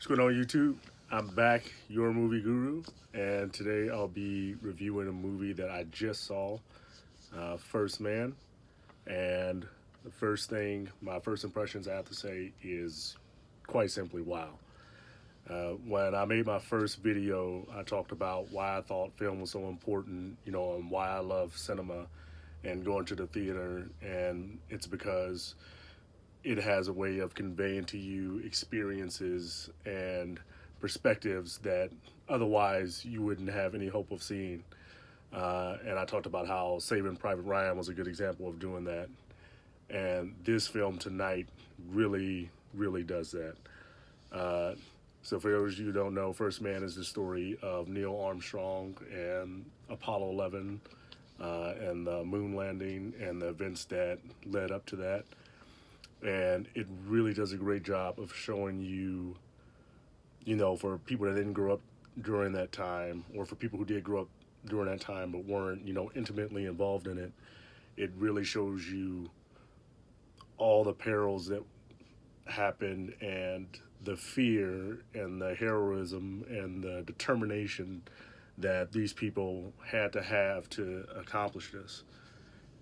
What's going on, YouTube? I'm back, your movie guru, and today I'll be reviewing a movie that I just saw, First Man. And the first thing, my first impressions I have to say is quite simply wow. When I made my first video, I talked about why I thought film was so important, and why I love cinema and going to the theater, and it's because it has a way of conveying to you experiences and perspectives that otherwise you wouldn't have any hope of seeing. And I talked about how Saving Private Ryan was a good example of doing that. And this film tonight really, really does that. Uh, so for those of you who don't know, First Man is the story of Neil Armstrong and Apollo 11 and the moon landing and the events that led up to that. And it really does a great job of showing you, for people that didn't grow up during that time, or for people who did grow up during that time but weren't, intimately involved in it, it really shows you all the perils that happened and the fear and the heroism and the determination that these people had to have to accomplish this.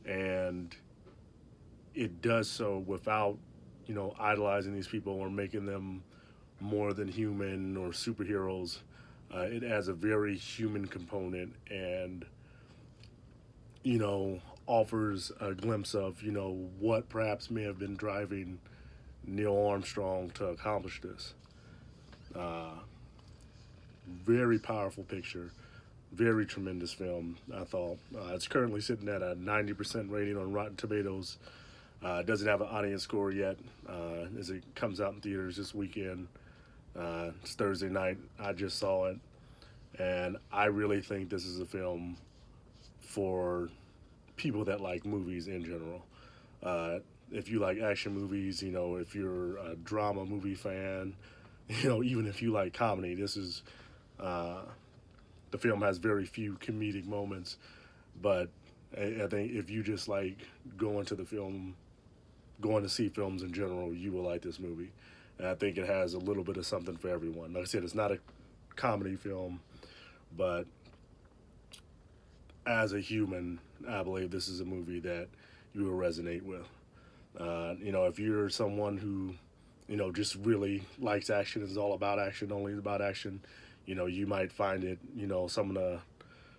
And it does so without, idolizing these people or making them more than human or superheroes. It has a very human component and, offers a glimpse of, what perhaps may have been driving Neil Armstrong to accomplish this. Very powerful picture, very tremendous film, I thought. It's currently sitting at a 90% rating on Rotten Tomatoes. It doesn't have an audience score yet, as it comes out in theaters this weekend. It's Thursday night. I just saw it, and I really think this is a film for people that like movies in general. If you like action movies, if you're a drama movie fan, even if you like comedy, this is the film has very few comedic moments, but I think if you just like going to see films in general, you will like this movie. And I think it has a little bit of something for everyone. Like I said, it's not a comedy film, but as a human, I believe this is a movie that you will resonate with. If you're someone who, just really likes action, is all about action, only about action, you might find it, some of the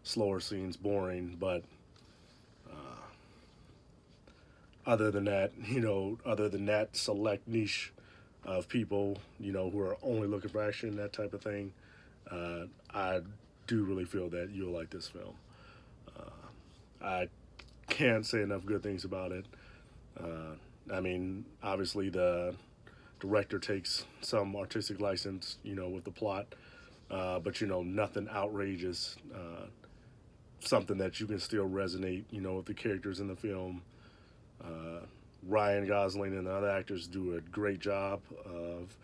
slower scenes boring, but other than that select niche of people, who are only looking for action, that type of thing, I do really feel that you'll like this film. I can't say enough good things about it. Obviously the director takes some artistic license, with the plot, but nothing outrageous, something that you can still resonate, with the characters in the film. Ryan Gosling and the other actors do a great job of,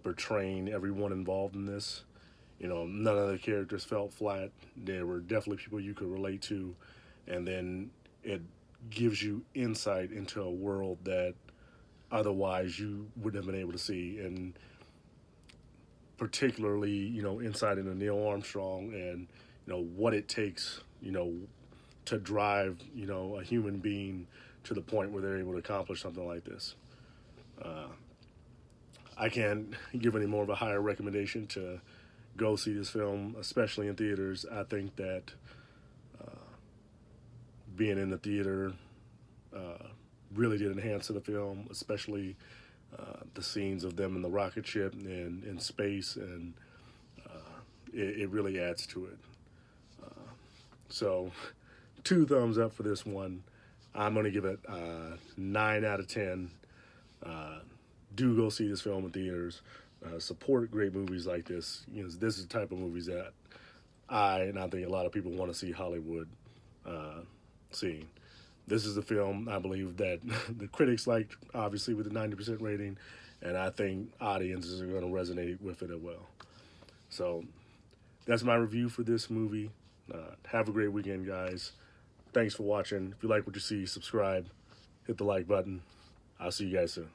portraying everyone involved in this. None of the characters felt flat. There were definitely people you could relate to, and then it gives you insight into a world that otherwise you wouldn't have been able to see, and particularly, insight into Neil Armstrong and, what it takes, to drive, a human being to the point where they're able to accomplish something like this. I can't give any more of a higher recommendation to go see this film, especially in theaters. I think that being in the theater really did enhance to the film, especially the scenes of them in the rocket ship and in space, and it really adds to it. So 2 thumbs up for this one. I'm going to give it 9 out of 10. Do go see this film in theaters. Support great movies like this. This is the type of movies that I think a lot of people want to see Hollywood seeing. This is the film I believe that the critics liked, obviously, with the 90% rating, and I think audiences are going to resonate with it as well. So that's my review for this movie. Have a great weekend, guys. Thanks for watching. If you like what you see, subscribe, hit the like button. I'll see you guys soon.